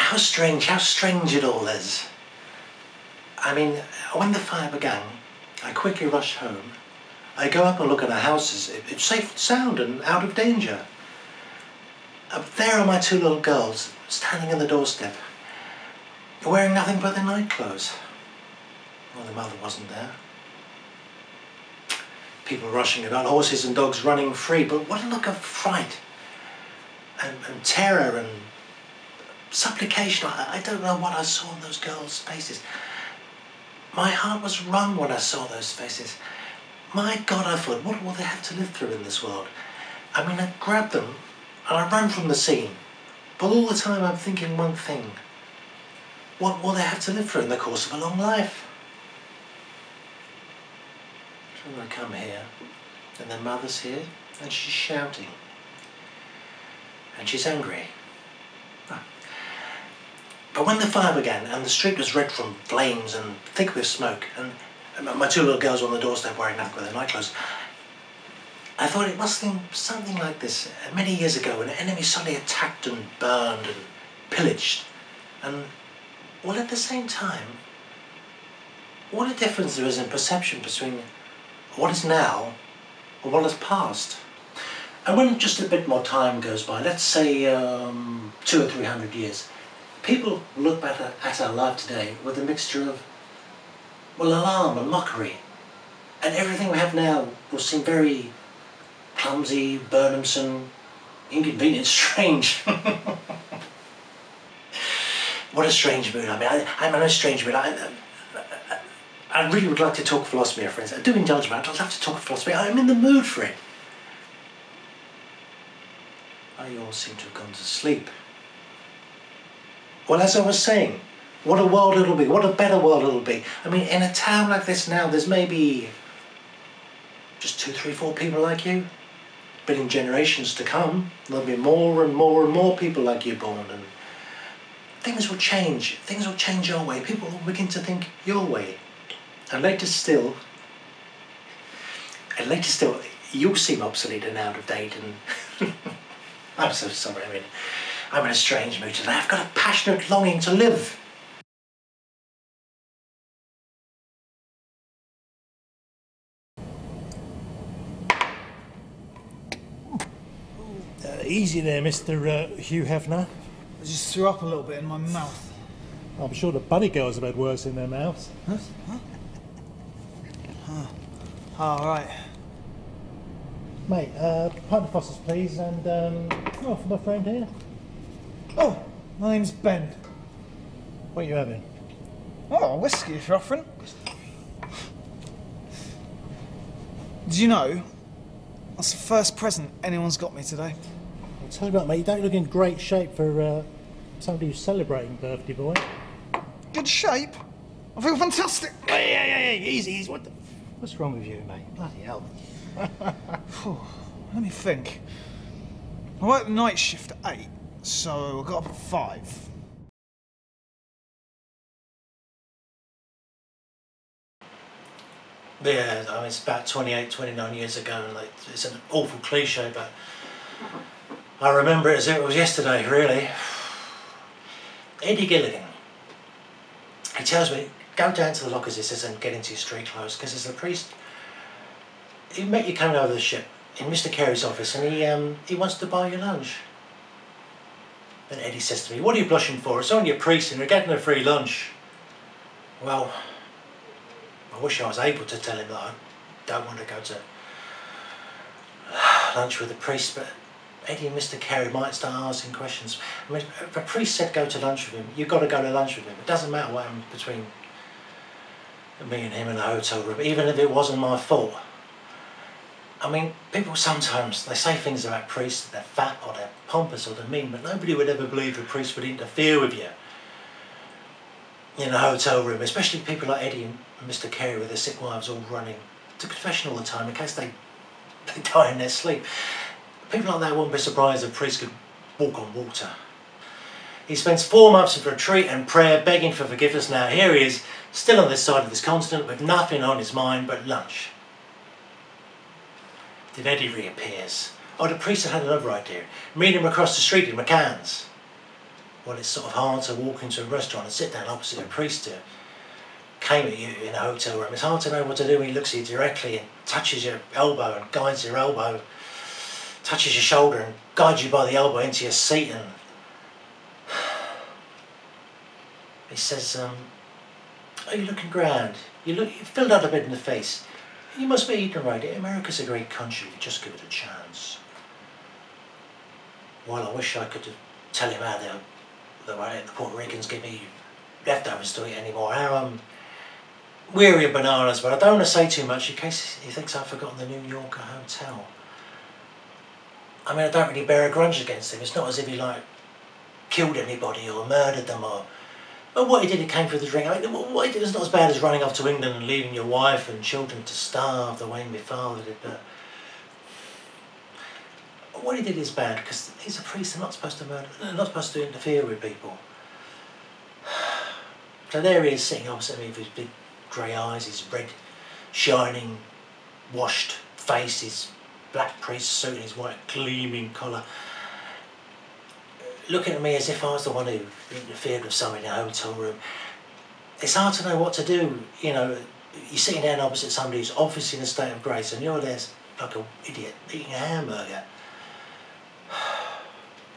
how strange it all is. I mean, when the fire began, I quickly rushed home. I go up and look at our houses. It's safe and sound and out of danger. Up there are my two little girls, standing on the doorstep, wearing nothing but their night clothes. Well, the mother wasn't there. People rushing about, horses and dogs running free, but what a look of fright and terror and supplication. I don't know what I saw in those girls' faces. My heart was wrung when I saw those faces. My God, I thought, what will they have to live through in this world? I mean, I grabbed them and I ran from the scene. But all the time I'm thinking one thing. What will they have to live through in the course of a long life? So I come here, and their mother's here, and she's shouting. And she's angry. But when the fire began, and the street was red from flames and thick with smoke, and my two little girls on the doorstep wearing nothing with their night clothes, I thought it must seem something like this. Many years ago, an enemy suddenly attacked and burned and pillaged. And, well, at the same time, what a difference there is in perception between what is now and what is past. And when just a bit more time goes by, let's say 200 or 300 years, people look back at our life today with a mixture of, well, alarm and mockery. And everything we have now will seem very clumsy, burdensome, inconvenient, strange. What a strange mood. I mean, I'm in a strange mood. I really would like to talk philosophy, my friends. I do indulge me. I'd love to talk philosophy. I'm in the mood for it. Oh, you all seem to have gone to sleep. Well, as I was saying, what a world it'll be. What a better world it'll be. I mean, in a town like this now, there's maybe just 2, 3, 4 people like you. But in generations to come, there'll be more and more and more people like you born, and things will change. Things will change your way. People will begin to think your way. And later still, you'll seem obsolete and out of date, and I'm so sorry. I mean, I'm in a strange mood today. I've got a passionate longing to live. Easy there, Mr. Hugh Hefner. I just threw up a little bit in my mouth. I'm sure the bunny girls have had worse in their mouths. Huh? Oh, right. Mate, pint of Foster's, please, and for my friend here. Oh, my name's Ben. What are you having? Oh, whiskey if you're offering. Did you know that's the first present anyone's got me today? I'll tell you what, mate, you don't look in great shape for somebody who's celebrating birthday boy. Good shape? I feel fantastic. Hey, easy. What's wrong with you, mate? Bloody hell. Let me think. I worked the night shift at 8, so I got up at 5. Yeah, I mean, it's about 28, 29 years ago, and like, it's an awful cliche, but I remember it as if it was yesterday, really. Eddie Gilligan, he tells me, go down to the lockers, he says, and get into your street clothes, because there's a priest, he met you coming over the ship in Mr. Carey's office, and he wants to buy you lunch. And Eddie says to me, what are you blushing for? It's only a priest and you're getting a free lunch. Well, I wish I was able to tell him that I don't want to go to lunch with a priest, but Eddie and Mr. Carey might start asking questions. I mean, if a priest said go to lunch with him, you've got to go to lunch with him. It doesn't matter what happened between me and him in the hotel room, even if it wasn't my fault. I mean, people sometimes, they say things about priests, that they're fat or they're pompous or they're mean, but nobody would ever believe a priest would interfere with you in a hotel room, especially people like Eddie and Mr. Carey with their sick wives all running to confession all the time in case they die in their sleep. People like that wouldn't be surprised if a priest could walk on water. He spends 4 months of retreat and prayer begging for forgiveness. Now here he is, still on this side of this continent with nothing on his mind but lunch. Then Eddie reappears. Oh, the priest had another idea. Meet him across the street in McCann's. Well, it's sort of hard to walk into a restaurant and sit down opposite a priest who came at you in a hotel room. It's hard to know what to do when he looks at you directly and touches your elbow and guides your elbow, touches your shoulder and guides you by the elbow into your seat, and he says, "Oh, you're looking grand. You're filled out a bit in the face. You must be eating right. America's a great country. You just give it a chance." Well, I wish I could tell him how the Puerto Ricans give me leftovers to eat anymore. How I'm weary of bananas, but I don't want to say too much in case he thinks I've forgotten the New Yorker hotel. I mean, I don't really bear a grudge against him. It's not as if he killed anybody or murdered them or what he did, he came for the drink. I mean, what he did was not as bad as running off to England and leaving your wife and children to starve the way my father did, but what he did is bad because he's a priest. They're not supposed to murder, they're not supposed to interfere with people. So there he is sitting opposite me with his big grey eyes, his red, shining, washed face, his black priest suit and his white gleaming collar, looking at me as if I was the one who interfered with something in a hotel room. It's hard to know what to do, you know. You're sitting down opposite somebody who's obviously in a state of grace and you're there like an idiot eating a hamburger.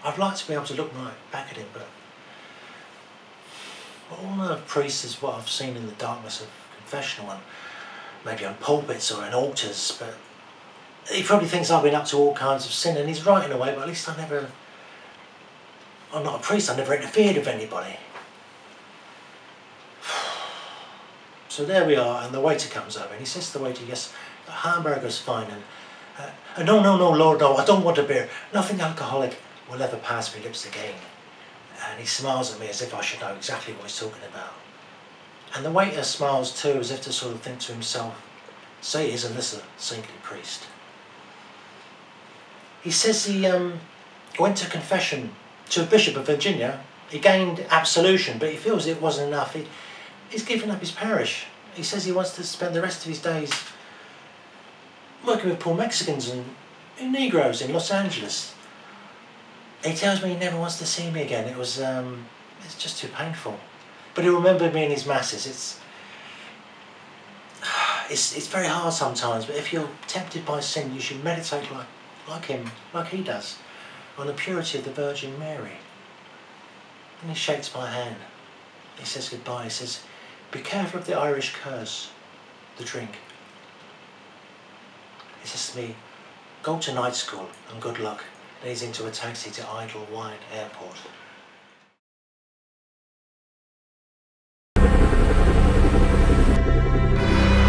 I'd like to be able to look right back at him, but all the priests is what I've seen in the darkness of confessional and maybe on pulpits or in altars, but he probably thinks I've been up to all kinds of sin, and he's right in a way, but at least I'm not a priest, I never interfered with anybody. So there we are, and the waiter comes over and he says to the waiter, "Yes, the hamburger's fine, and no, Lord, no, I don't want a beer. Nothing alcoholic will ever pass my lips again." And he smiles at me as if I should know exactly what he's talking about. And the waiter smiles too, as if to sort of think to himself, "Say, isn't this a saintly priest?" He says he went to confession to a bishop of Virginia. He gained absolution, but he feels it wasn't enough. He's given up his parish. He says he wants to spend the rest of his days working with poor Mexicans and Negroes in Los Angeles. He tells me he never wants to see me again. It's just too painful. But he'll remember me in his masses. It's very hard sometimes, but if you're tempted by sin, you should meditate like him, like he does, on the purity of the Virgin Mary. And he shakes my hand. He says goodbye. He says, "Be careful of the Irish curse, the drink." He says to me, "Go to night school and good luck." And he's into a taxi to Idlewild Airport.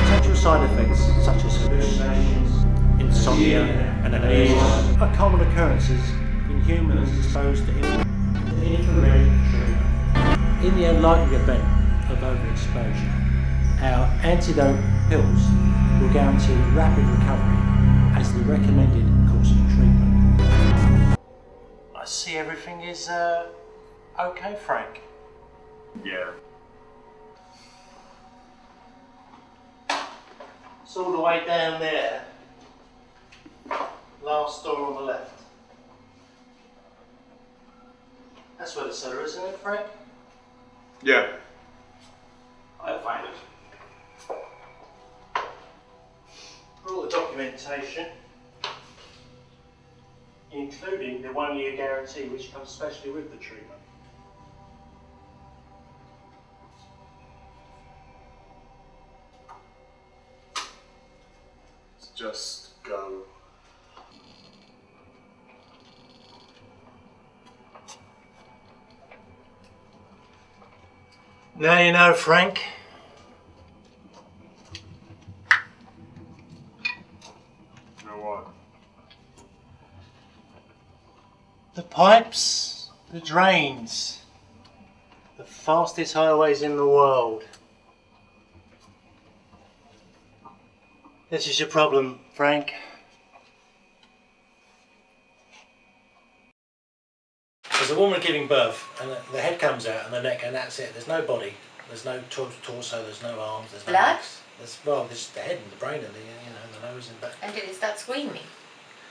Potential side effects such as hallucinations, insomnia and amnesia are common occurrences in humans exposed to infrared treatment. In the unlikely event of overexposure, our antidote pills will guarantee rapid recovery as the recommended course of treatment. I see everything is okay, Frank. Yeah. It's all the way down there. Last door on the left. That's where the cellar is, isn't it, Frank? Yeah. I'll find it. All the documentation, including the 1-year guarantee which comes specially with the treatment. Let's just go. Now you know, Frank. You know what? The pipes, the drains, the fastest highways in the world. This is your problem, Frank. There's a woman giving birth, and the head comes out and the neck, and that's it. There's no body, there's no torso, there's no arms, there's no Blood? legs. There's the head and the brain and the nose and back. And did it start screaming?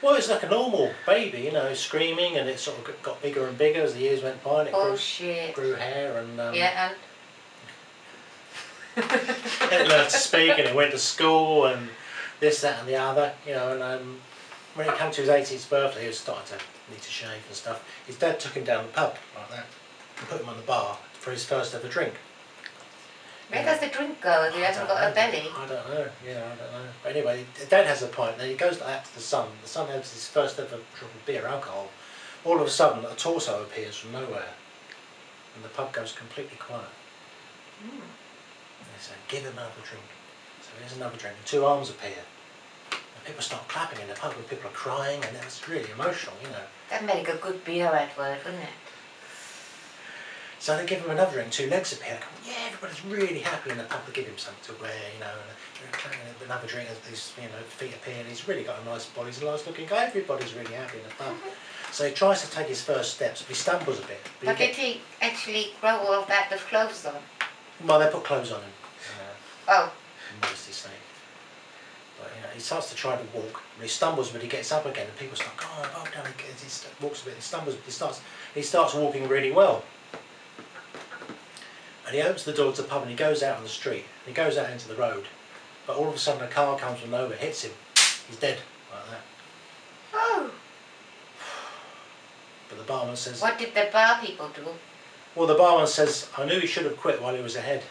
Well, it's like a normal baby, you know, screaming, and it sort of got bigger and bigger as the years went by, and it Shit. grew hair, and Yeah, and it learned to speak, and it went to school, and this, that, and the other, you know. And when it came to his 18th birthday, he was starting to need to shave and stuff. His dad took him down the pub like that and put him on the bar for his first ever drink. where does the drink go if he hasn't got a belly? I don't know, you know, I don't know. But anyway, Dad has a pint, then he goes like that to the son. The son has his first ever drink of beer, alcohol. All of a sudden, a torso appears from nowhere, and the pub goes completely quiet. And they say, give him another drink. So here's another drink, and 2 arms appear. And people start clapping in the pub, and people are crying, and it's really emotional, you know. That'd make a good beer advert, wouldn't it? So they give him another drink, 2 legs appear. Yeah, everybody's really happy in the pub. They give him something to wear, you know, and another drink, and these, you know, feet appear, and he's really got a nice body. He's a nice looking guy. Everybody's really happy in the pub. So he tries to take his first steps, but he stumbles a bit. But did he actually grow all that with clothes on? Well, they put clothes on him. Oh. In modesty's sake. But you know, he starts to try to walk, and he stumbles, but he gets up again, and people start, go on, oh, down. He walks a bit, he stumbles, but he starts walking really well. And he opens the door to the pub, and he goes out on the street. And he goes out into the road, but all of a sudden a car comes from nowhere, hits him. He's dead, like that. Oh. But the barman says... What did the bar people do? Well, the barman says, I knew he should have quit while he was ahead.